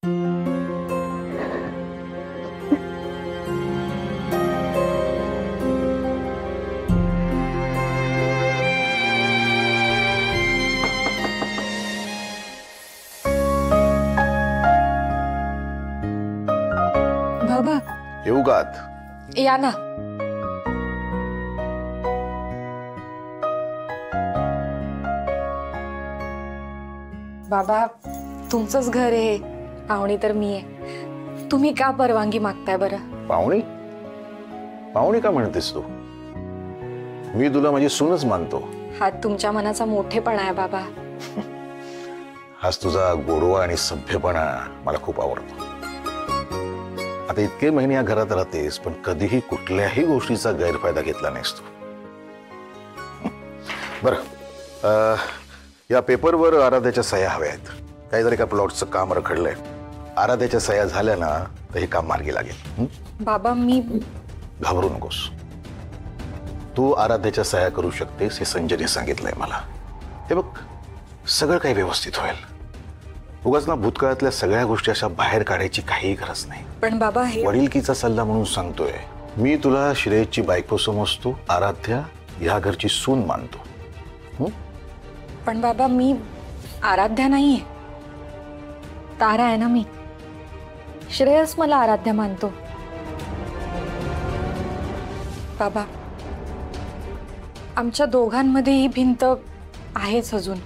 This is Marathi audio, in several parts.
बाबा येऊ का आत? या ना. बाबा तुमचंच घर आहे, पाहुणी तर मी आहे. तुम्ही का परवानगी मागताय बरं? पाहुणी पाहुणी का म्हणतेस तू? मी तुला माझी सूनच मानतो. हा तुमच्या मनाचा मोठेपणा आहे बाबा. हाच तुझा गोडवा आणि सभ्यपणा मला खूप आवडतो. आता इतके महिने या घरात राहतेस पण कधीही कुठल्याही गोष्टीचा गैरफायदा घेतला नाहीस तू. बरं, या पेपरवर आराध्याच्या सह्या हव्या आहेत. काहीतरी का प्लॉटचं काम रखडलंय. आराध्याच्या सह्या झाल्या ना तर हे काम मार्गी लागेल. बाबा मी घाबरू नकोस. तू आराध्याच्या सह्या करू शकतेस हे संजयने सांगितलंय मला. हे बघ सगळं काही व्यवस्थित होईल. उगाच ना भूतकाळातल्या सगळ्या गोष्टी अशा बाहेर काढायची काही गरज नाही. पण बाबा हे वडीलकीचा सल्ला म्हणून सांगतोय. मी तुला श्रेयसची बायको समजतो. आराध्या या घरची सून मानतो. पण बाबा मी आराध्या नाहीये, तारा आहे ना मी. श्रेयस मला आराध्या मानतो. बाबा आमच्या दोघांमध्ये ही भिंत आहेच अजून.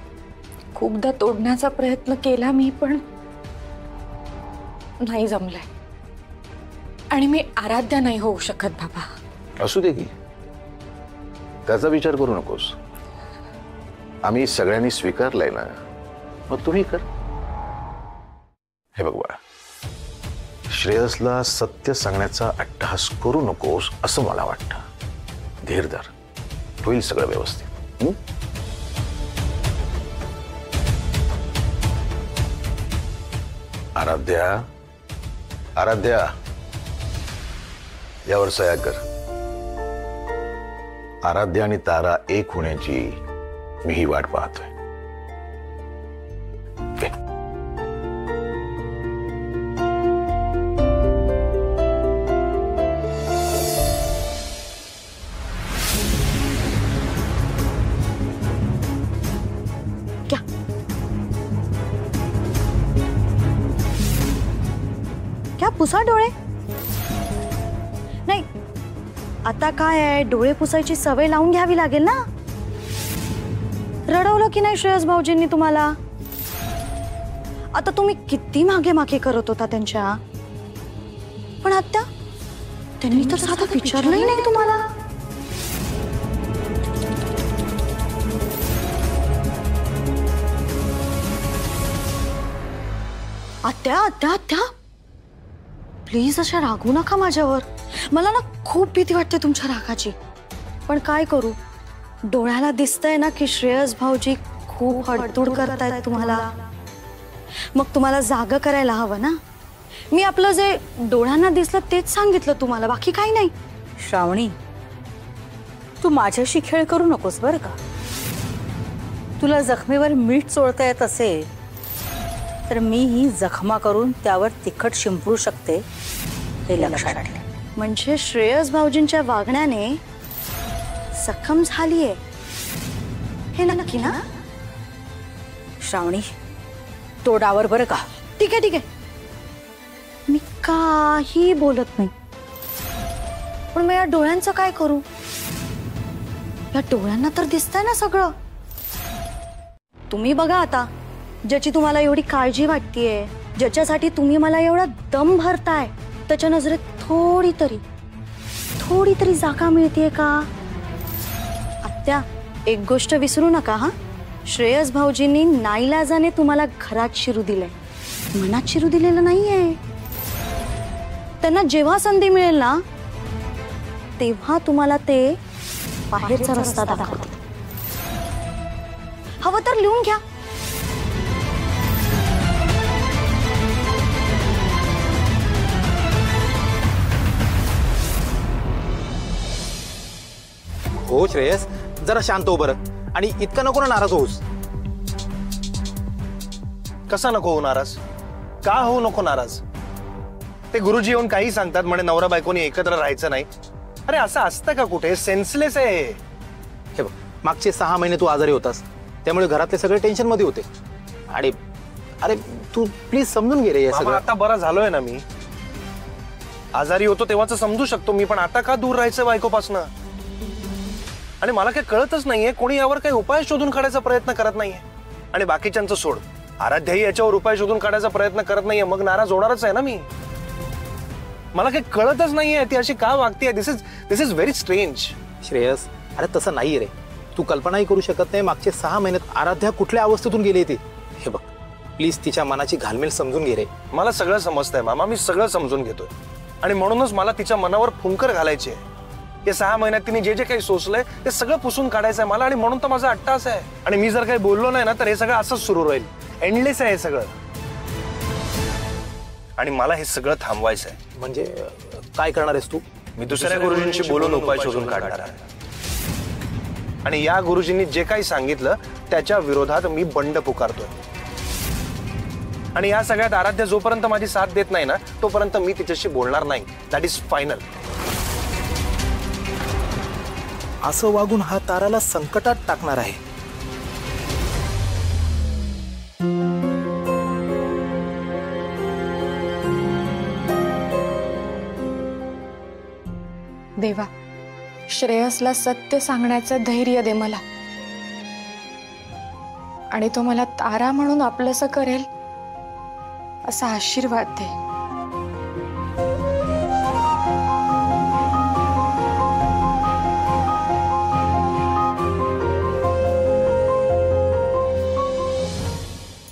खूपदा तोडण्याचा प्रयत्न केला मी पण नाही जमलंय. आणि मी आराध्या नाही होऊ शकत बाबा. असू दे की, त्याचा विचार करू नकोस. आम्ही सगळ्यांनी स्वीकारलंय ना, मग तुम्ही कर. हे बघ बाळा, श्रेयसला सत्य सांगण्याचा अट्टहास करू नकोस असं मला वाटतं. धीर धर, होईल सगळं व्यवस्थित. आराध्या आराध्या यावर सह्या कर. आराध्या आणि तारा एक होण्याची मी ही वाट पाहतोय. क्या क्या पुसा डोळे? नाही आता काय आहे, डोळे पुसायची सवय लावून घ्यावी लागेल ना. रडवलं की नाही श्रेयस भाऊजींनी तुम्हाला? आता तुम्ही किती मागे मागे करत होता त्यांच्या, पण आत्या त्यांनी तर साधं विचारलंही नाही तुम्हाला. आत्या आत्या आत्या प्लीज अशा रागू नका माझ्यावर. मला ना खूप भीती वाटते तुमच्या रागाची. पण काय करू, डोळ्याला दिसतंय ना की श्रेयस भाऊजी खूप हडतूड करतायत तुम्हाला. मग तुम्हाला जाग करायला हवं ना. मी आपलं जे डोळ्यांना दिसलं तेच सांगितलं तुम्हाला, बाकी काही नाही. श्रावणी, तू माझ्याशी खेळ करू नकोस बरं का. तुला जखमेवर मीठ चोळता येत असेल तर मी ही जखमा करून त्यावर तिखट शिंपडू शकते हे लक्षात ठेव. म्हणजे श्रेयस भाऊजींच्या वागण्याने जखम झालीये हे नक्की ना? श्रावणी, तोडावर बरं का. ठीक आहे ठीक आहे, मी काही बोलत नाही. पण मग या डोळ्यांचं काय करू? या डोळ्यांना तर दिसतंय ना सगळं. तुम्ही बघा आता, ज्याची तुम्हाला एवढी काळजी वाटतेय, ज्याच्यासाठी तुम्ही मला एवढा दम भरताय, त्याच्या नजरेत थोडी तरी जागा मिळतेय का? आत्या एक गोष्ट विसरू नका हा. श्रेयस भाऊजींनी नाईलाजाने तुम्हाला घरात शिरू दिलंय, मनात शिरू दिलेलं नाहीये. त्यांना जेव्हा संधी मिळेल ना तेव्हा तुम्हाला ते बाहेरचा रस्ता दाखवतील. हवं तर लिहून घ्या. हो श्रेयस, जरा शांत हो बरं. आणि इतका नको ना नाराज होऊस. कसा नको हो नाराज? का होऊ नको नाराज? ते गुरुजी येऊन काही सांगतात म्हणे नवरा बायकोनी एकत्र राहायचं नाही. अरे असं असतं का कुठे? सेन्सलेस आहे हे. हे बघ, मागचे 6 महिने तू आजारी होतास, त्यामुळे घरातले सगळे टेन्शन मध्ये होते. आणि अरे तू प्लीज समजून घे रे हे मामा, सगळं. आता बरा झालोय ना मी. आजारी होतो तेव्हाच समजू शकतो मी, पण आता का दूर राहायचं बायकोपासनं? आणि मला काही कळतच नाहीये, कोणी यावर काही उपाय शोधून काढायचा प्रयत्न करत नाहीये. आणि बाकीच्यांचं सोड, आराध्याही याच्यावर उपाय शोधून काढायचा प्रयत्न करत नाहीये, मग नाराज होणारच आहे ना मी. मला काही कळतच नाहीये ती अशी का वागतेय. दिस इज व्हेरी स्ट्रेंज. श्रेयस, अरे तसं नाही रे. तू कल्पनाही करू शकत नाही मागचे 6 महिन्यात आराध्या कुठल्या अवस्थेतून गेली ती. हे बघ, प्लीज तिच्या मनाची घालमेल समजून घे रे. मला सगळं समजतंय मामा, मी सगळं समजून घेतोय. आणि म्हणूनच मला तिच्या मनावर फुंकर घालायची आहे. या 6 महिन्यात तिने जे जे काही सोसलंय ते सगळं पुसून काढायचं आहे मला. आणि म्हणून तर माझा अट्टास आहे. आणि मी जर काही बोललो नाही ना तर हे सगळं असंच सुरू राहील. एंडलेस आहे हे सगळं. आणि मला हे सगळं थांबवायचं आहे. म्हणजे काय करणार आहेस तू? मी दुसऱ्या गुरुजींशी बोलून उपाय शोधून काढणार आहे. आणि या गुरुजींनी जे काही सांगितलं त्याच्या विरोधात मी बंड पुकारतोय. आणि या सगळ्यात आराध्य जोपर्यंत माझी साथ देत नाही ना तोपर्यंत मी तिच्याशी बोलणार नाही. That is final. असं वागून हा ताराला संकटात टाकणार आहे. देवा, श्रेयसला सत्य सांगण्याचं धैर्य दे मला. आणि तो मला तारा म्हणून आपलंसं करेल असा आशीर्वाद दे.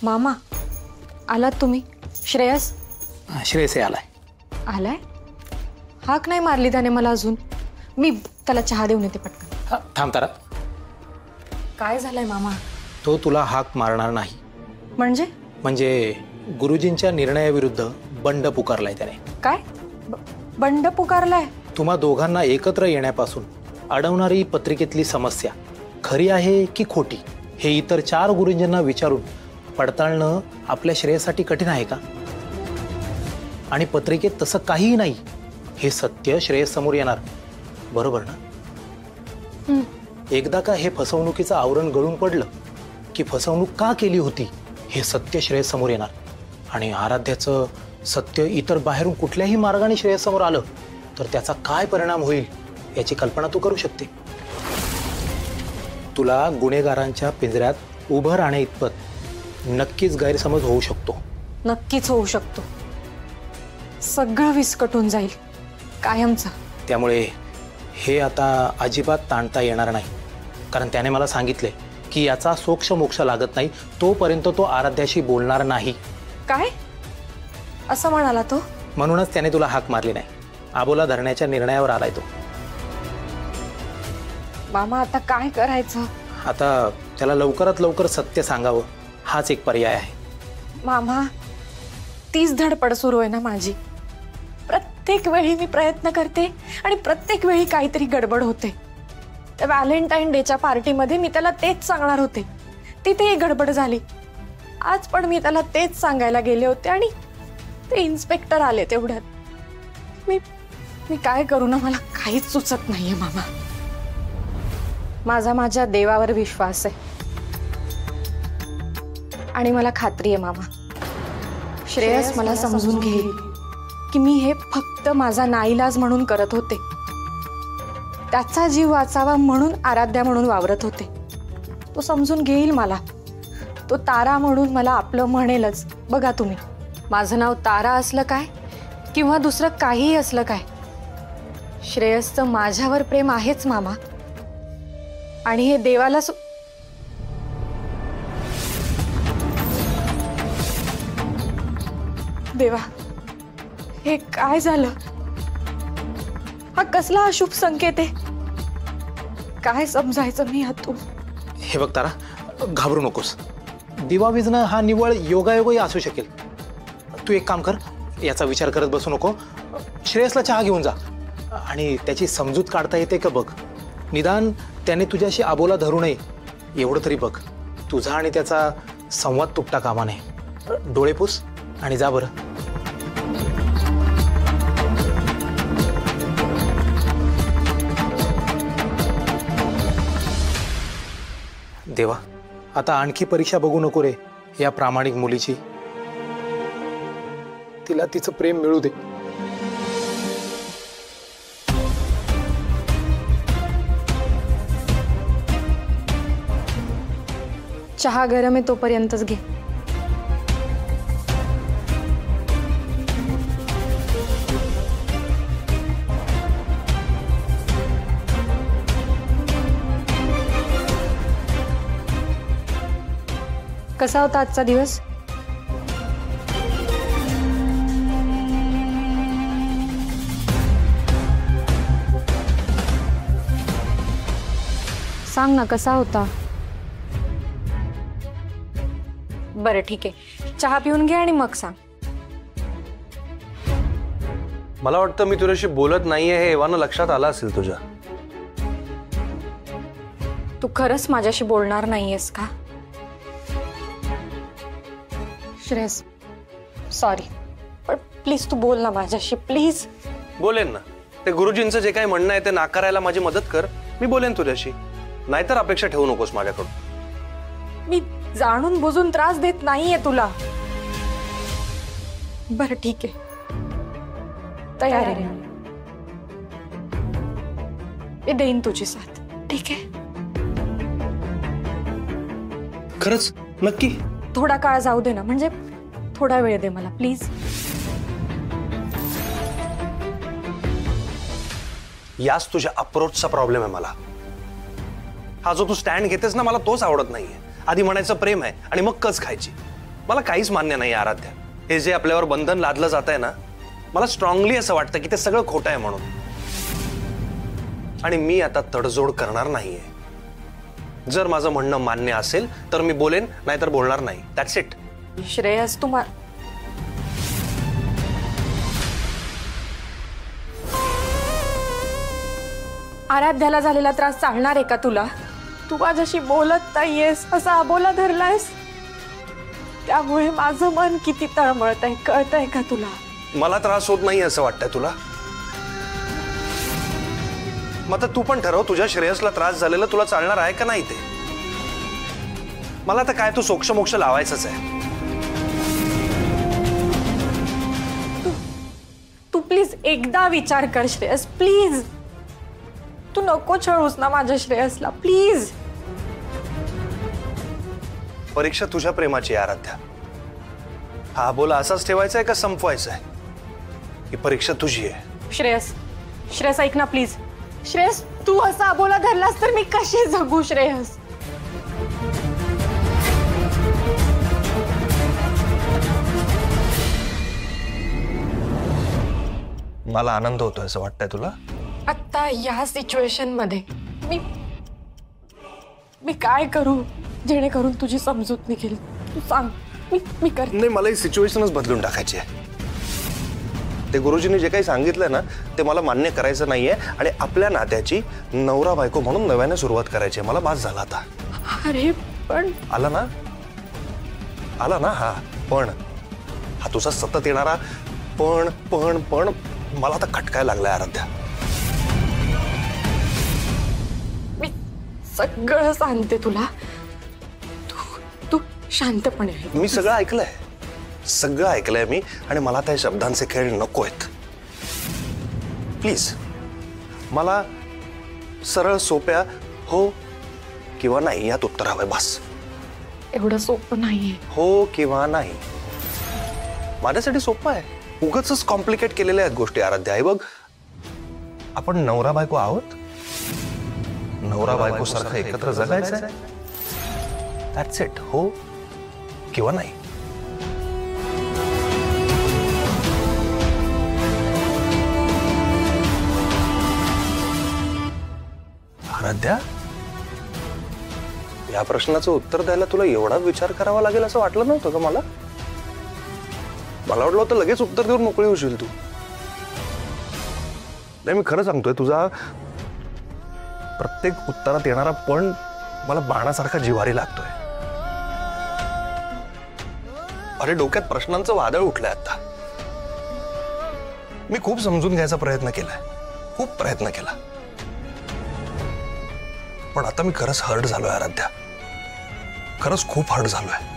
मामा, आलात तुम्ही? श्रेयस श्रेयस आलाय. आलाय? हाक नाही मारली त्याने मला अजून. मी त्याला चहा देऊन येते पटकन. थांब तारा. काय झालंय मामा? तो तुला हाक मारणार नाही. म्हणजे गुरुजींच्या निर्णयाविरुद्ध बंड पुकारलाय त्याने. काय बंड पुकारलाय? तुम्हा दोघांना एकत्र येण्यापासून अडवणारी पत्रिकेतली समस्या खरी आहे की खोटी हे इतर 4 गुरुजींना विचारून पडताळणं आपल्या श्रेयसाठी कठीण आहे का? आणि पत्रिकेत तसं काहीही नाही हे सत्य श्रेयस समोर येणार, बरोबर ना? एकदा का हे फसवणुकीचं आवरण गळून पडलं की फसवणूक का केली होती हे सत्य श्रेयस समोर येणार. आणि आराध्याचं सत्य इतर बाहेरून कुठल्याही मार्गाने श्रेयस समोर आलं तर त्याचा काय परिणाम होईल याची कल्पना तू करू शकते. तुला गुन्हेगारांच्या पिंजऱ्यात उभं राहण्या इतपत नक्कीच गैरसमज होऊ शकतो. नक्कीच होऊ शकतो. सगळं विस्कटून जाईल कायमचं. त्यामुळे हे आता अजिबात ताणता येणार नाही. कारण त्याने मला सांगितले की याचा सोक्ष मोक्ष लागत नाही तोपर्यंत तो आराध्याशी बोलणार नाही. काय असं म्हणाला तो? म्हणूनच त्याने तुला हाक मारली नाही. आबोला धरण्याच्या निर्णयावर आलाय तो. मामा, आता काय करायचं? आता त्याला लवकरात लवकर सत्य सांगावं हाच एक पर्याय आहे. मामा, तीच धडपड सुरू आहे ना माझी. प्रत्येक वेळी मी प्रयत्न करते आणि प्रत्येक वेळी काहीतरी गडबड होते. त्या व्हॅलेंटाईन डेच्या पार्टीमध्ये मी त्याला तेच सांगणार होते, तिथेही गडबड झाली. आज पण मी त्याला तेच सांगायला गेले होते आणि ते इन्स्पेक्टर आले तेवढ्यात. मी काय करू ना, मला काहीच सुचत नाहीये मामा. माझ्या देवावर विश्वास आहे आणि मला खात्री आहे मामा, श्रेयस मला समजून घेईल की मी हे फक्त माझा नाईलाज म्हणून करत होते. त्याचा जीव वाचावा म्हणून आराध्या म्हणून वावरत होते. तो समजून घेईल मला. तो तारा म्हणून मला आपलं म्हणेलच. बघा तुम्ही, माझं नाव तारा असलं काय किंवा दुसरं काहीही असलं काय, श्रेयसचं माझ्यावर प्रेम आहेच मामा. आणि हे देवाला देवा, हे काय झालं? हा कसला अशुभ संकेत आहे? काय समजायचं मी यातून? हे बघ तारा, घाबरू नकोस. दिवा विझणं हा निव्वळ योगायोगही असू शकेल. तू एक काम कर, याचा विचार करत बसू नको. श्रेयसला चहा घेऊन जा आणि त्याची समजूत काढता येते का बघ. निदान त्याने तुझ्याशी आबोला धरू नये एवढं तरी बघ. तुझा आणि त्याचा संवाद तुटता कामा नये. डोळे पुस. आणि जा बरं. देवा, आता आणखी परीक्षा बघू नको रे या प्रामाणिक मुलीची. तिला तिचं प्रेम मिळू दे. चहा गरम आहे तोपर्यंतच घे. कसा होता आजचा दिवस? सांग ना, कसा होता? बरं ठीक आहे, चहा पिऊन घे आणि मग सांग. मला वाटतं मी तुझ्याशी बोलत नाहीये हे एव्हाना लक्षात आलं असेल तुझ्या. तू खरंच माझ्याशी बोलणार नाहीयेस का? श्रेयस, सॉरी, पण प्लीज तू बोल ना माझ्याशी, प्लीज. बोलेन ना. ते गुरुजींचं जे काही म्हणणं आहे ते नाकारायला माझी मदत कर. मी बोलेन तुझ्याशी. नाहीतर अपेक्षा ठेवू नकोस माझ्याकडून. मी जाणून बुजून त्रास देत नाहीये तुला. बरं ठीक आहे, तयार आहे. मी देईन तुझी साथ, ठीक आहे? खरंच? नक्की? थोडा काळ जाऊ दे ना, म्हणजे थोडा वेळ दे मला प्लीज. याच तुझ्या अप्रोचचा प्रॉब्लेम आहे मला. हा जो तू स्टँड घेतेस ना, मला तोच आवडत नाहीये. आधी म्हणायचं प्रेम आहे आणि मग कच खायची. मला काहीच मान्य नाही आराध्या. हे जे आपल्यावर बंधन लादलं जात आहे ना, मला स्ट्रॉंगली असं वाटतं की ते सगळं खोटं आहे म्हणून. आणि मी आता तडजोड करणार नाहीये. जर माझं म्हणणं मान्य असेल तर मी बोलेन, नाहीतर बोलणार नाही. That's it. श्रेयस, तू आराध्याला झालेला त्रास चालणार आहे का तुला? तू माझ्याशी बोलत नाहीयेस, असा अबोला धरलायस. त्यामुळे माझं मन किती तळमळत आहे, कळतंय का तुला? मला त्रास होत नाही असं वाटतंय तुला? मग आता तू पण ठरव, तुझ्या श्रेयसला त्रास झालेला तुला चालणार आहे का नाही ते. मला तर काय, तू सोक्ष मोक्ष लावायचंच आहे. तू प्लीज एकदा विचार कर श्रेयस, प्लीज. तू नको छळूस ना माझ्या श्रेयसला, प्लीज. परीक्षा तुझ्या प्रेमाची आराध्या. हा बोला असाच ठेवायचा आहे का संपवायचा आहे? ही परीक्षा तुझी आहे. श्रेयस, श्रेयस ऐक ना प्लीज. श्रेयस, तू असा अबोला धरलास तर मी कशी जगू श्रेयस? मला आनंद होतोय असं वाटतंय तुला? आता या सिच्युएशन मध्ये मी काय करू जेणेकरून तुझी समजूत निघेल? तू सांग. मी करते. नाही, मला ही सिच्युएशनच बदलून टाकायची आहे. ते गुरुजींनी जे काही सांगितलं ना, ते मला मान्य करायचं नाहीये आणि आपल्या नात्याची नवरा बायको म्हणून नव्याने सुरुवात करायची आहे. मला बास झाला आता. अरे पण आला ना हा पण. हा तुझा सतत येणारा पण पण पण मला आता खटकायला लागलाय आराध्या. मी सगळं सांगते तुला, तू शांतपणे ऐक. मी सगळं ऐकलंय मी. आणि मला त्या शब्दांचे खेळ नको आहेत. प्लीज मला सरळ सोप्या हो किंवा नाही यात उत्तर हवंय. बस. एवढं सोपं नाहीये. हो किंवा नाही माझ्यासाठी सोपं आहे. उगाचच कॉम्प्लिकेट केलेल्या आहेत गोष्टी आराध्या. आहे बघ, आपण नवरा बायको आहोत. नवरा बायको सारखं एकत्र जगायचं. That's it. हो किंवा नाही. आराध्या, या प्रश्नाचं उत्तर द्यायला तुला एवढा विचार करावा लागेल असं वाटलं नव्हतं का मला? मला वाटलं होतं लगेच उत्तर देऊन मोकळी होशील तू. नाही, मी खरं सांगतोय, तुझा प्रत्येक उत्तरात येणारा पण मला बाणासारखा जिव्हारी लागतोय. अरे डोक्यात प्रश्नांचं वादळ उठलंय आता. मी खूप समजून घ्यायचा प्रयत्न केलाय, खूप प्रयत्न केला, पण आता मी खरंच हर्ट झालोय आराध्या, खरंच खूप हर्ट झालोय.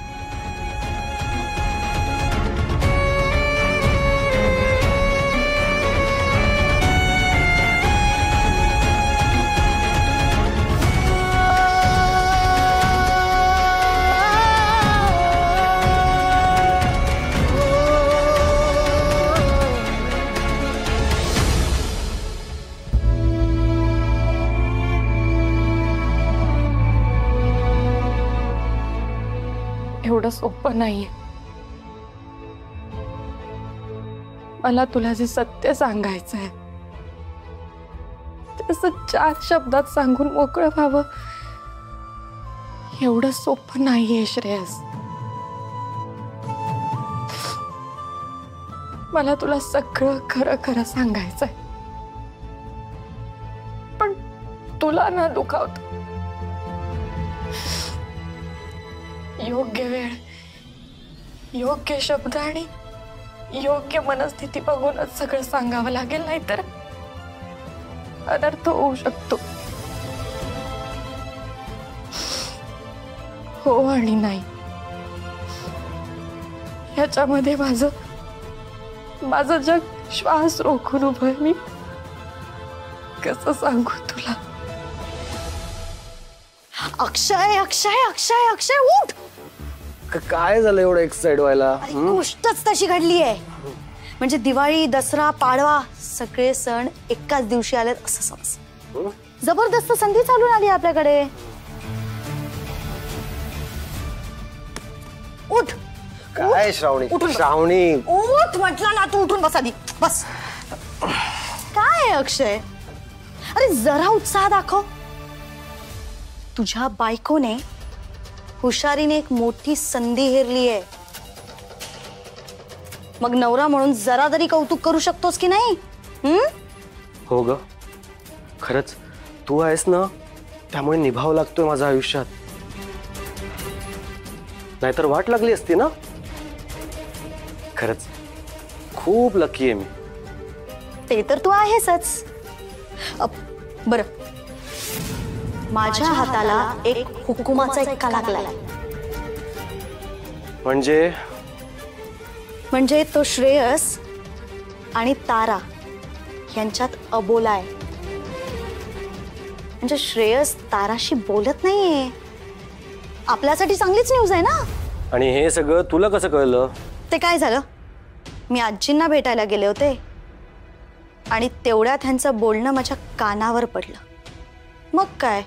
एवढं सोपं नाहीये. मला तुला जे सत्य सांगायचंय ते असं 4 शब्दात सांगून मोकळं व्हावं एवढं सोपं नाहीये श्रेयस. मला तुला सगळं खरं खरं सांगायचंय, पण तुला ना दुखावत योग्य वेळ, योग्य शब्द आणि योग्य मनस्थिती बघूनच सगळं सांगावं लागेल, नाहीतर अनर्थ होऊ शकतो. हो आणि नाही याच्यामध्ये माझं जग श्वास रोखून उभं. मी कसं सांगू तुला? अक्षय अक्षय अक्षय अक्षय उठ. काय झालं एवढं एक्साइट व्हायला? गोष्टच तशी घडली आहे. म्हणजे दिवाळी, दसरा, पाडवा सगळे सण एकाच दिवशी आलेत असं समज. जबरदस्त संधी चालून आली आपल्याकडे. उठ. काय श्रावणी? उठून श्रावणी उठ म्हटलं ना, तू उठून बस आधी. बस. काय आहे अक्षय? अरे जरा उत्साह दाखव. तुझ्या बायकोने हुशारीने एक मोठी संधी हेरली आहे. मग नवरा म्हणून जरा तरी कौतुक करू शकतोस की नाही? हो ग, खरंच तू आहेस ना, त्यामुळे निभाव लागतोय माझ्या आयुष्यात. नाहीतर वाट लागली असती ना. खरंच खूप लकी आहे मी. ते तर तू आहेसच. बरं, माझ्या हाताला एक हुकुमाचा एक लागलाय. म्हणजे तो श्रेयस आणि तारा यांच्यात अबोला आहे. म्हणजे श्रेयस ताराशी बोलत नाहीये. आपल्यासाठी चांगलीच न्यूज आहे ना. आणि हे सगळं तुला कसं कळलं? ते काय झालं, मी आजींना भेटायला गेले होते आणि तेवढ्यात त्यांचं बोलणं माझ्या कानावर पडलं. मग काय,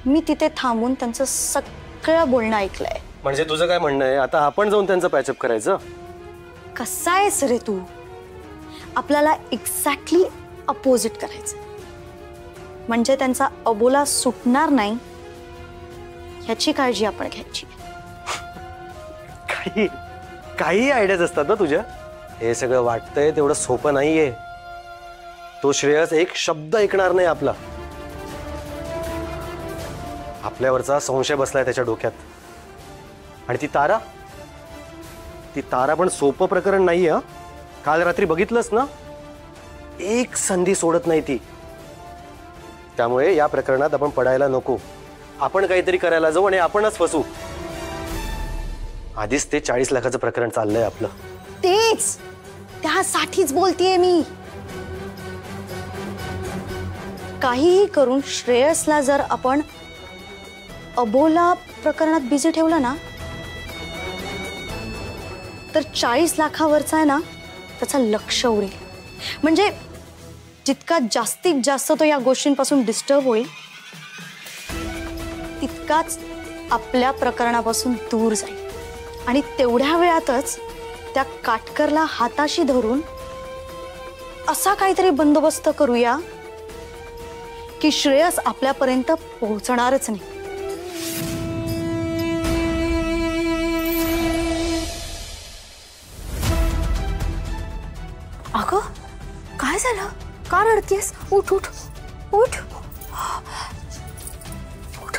मी तिथे थांबून त्यांचं सगळं बोलणं ऐकलंय. म्हणजे तुझं काय म्हणणं आहे, आता आपण जाऊन त्यांचं पॅचअप करायचं? कसा आहेस रे तू? आपल्याला एक्झॅक्टली अपोजिट करायचं. म्हणजे त्यांचा अबोला सुटणार नाही ह्याची काळजी आपण घ्यायची. काही आयडियाज असतात ना तुझ्या. हे सगळं वाटतंय तेवढं सोपं नाहीये. तो श्रेयस एक शब्द ऐकणार नाही आपला. आपल्यावरचा संशय बसलाय त्याच्या डोक्यात. आणि ती तारा पण सोपं प्रकरण नाहीये. काल रात्री बघितलंस ना, एक संधी सोडत नाही ती. त्यामुळे या प्रकरणात आपण पडायला नको. आपण काहीतरी करायला जाऊ आणि आपणच फसू. आधीच ते 40 लाखाचं प्रकरण चाललंय आपलं. तेच त्यासाठीच बोलतेय मी. काहीही करून श्रेयसला जर आपण अबोला प्रकरणात बिझी ठेवलं ना, तर 40 लाखावरचा आहे ना त्याचा लक्ष उडेल. म्हणजे जितका जास्तीत जास्त तो या गोष्टींपासून डिस्टर्ब होईल, तितकाच आपल्या प्रकरणापासून दूर जाईल. आणि तेवढ्या वेळातच त्या काटकरला हाताशी धरून असा काहीतरी बंदोबस्त करूया की श्रेयस आपल्यापर्यंत पोहोचणारच नाही. अगं काय झालं? का रडतेस? उठ उठ उठ उठ.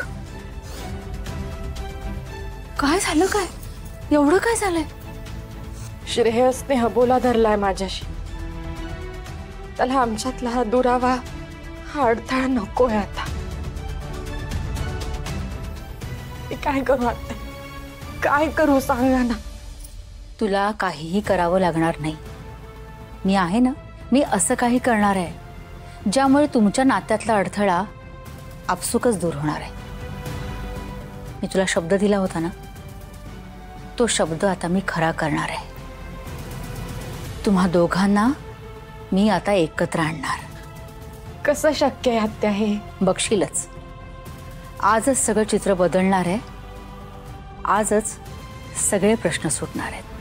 काय झालं? काय एवढं काय झालंय? श्रेयसने हबोला धरलाय माझ्याशी. त्याला आमच्यातला हा दुरावा, हा अडथळा नकोय आता. मी काय करू आता? काय करू सांगा ना. तुला काहीही करावं लागणार नाही. मी आहे ना, मी असं काही करणार आहे ज्यामुळे तुमच्या नात्यातला अडथळा आपसुकच दूर होणार आहे. मी तुला शब्द दिला होता ना, तो शब्द आता मी खरा करणार आहे. तुम्हा दोघांना मी आता एकत्र आणणार. कसं शक्य आहे आत्या हे? बघशीलच, आजच सगळं चित्र बदलणार आहे. आजच सगळे प्रश्न सुटणार आहेत.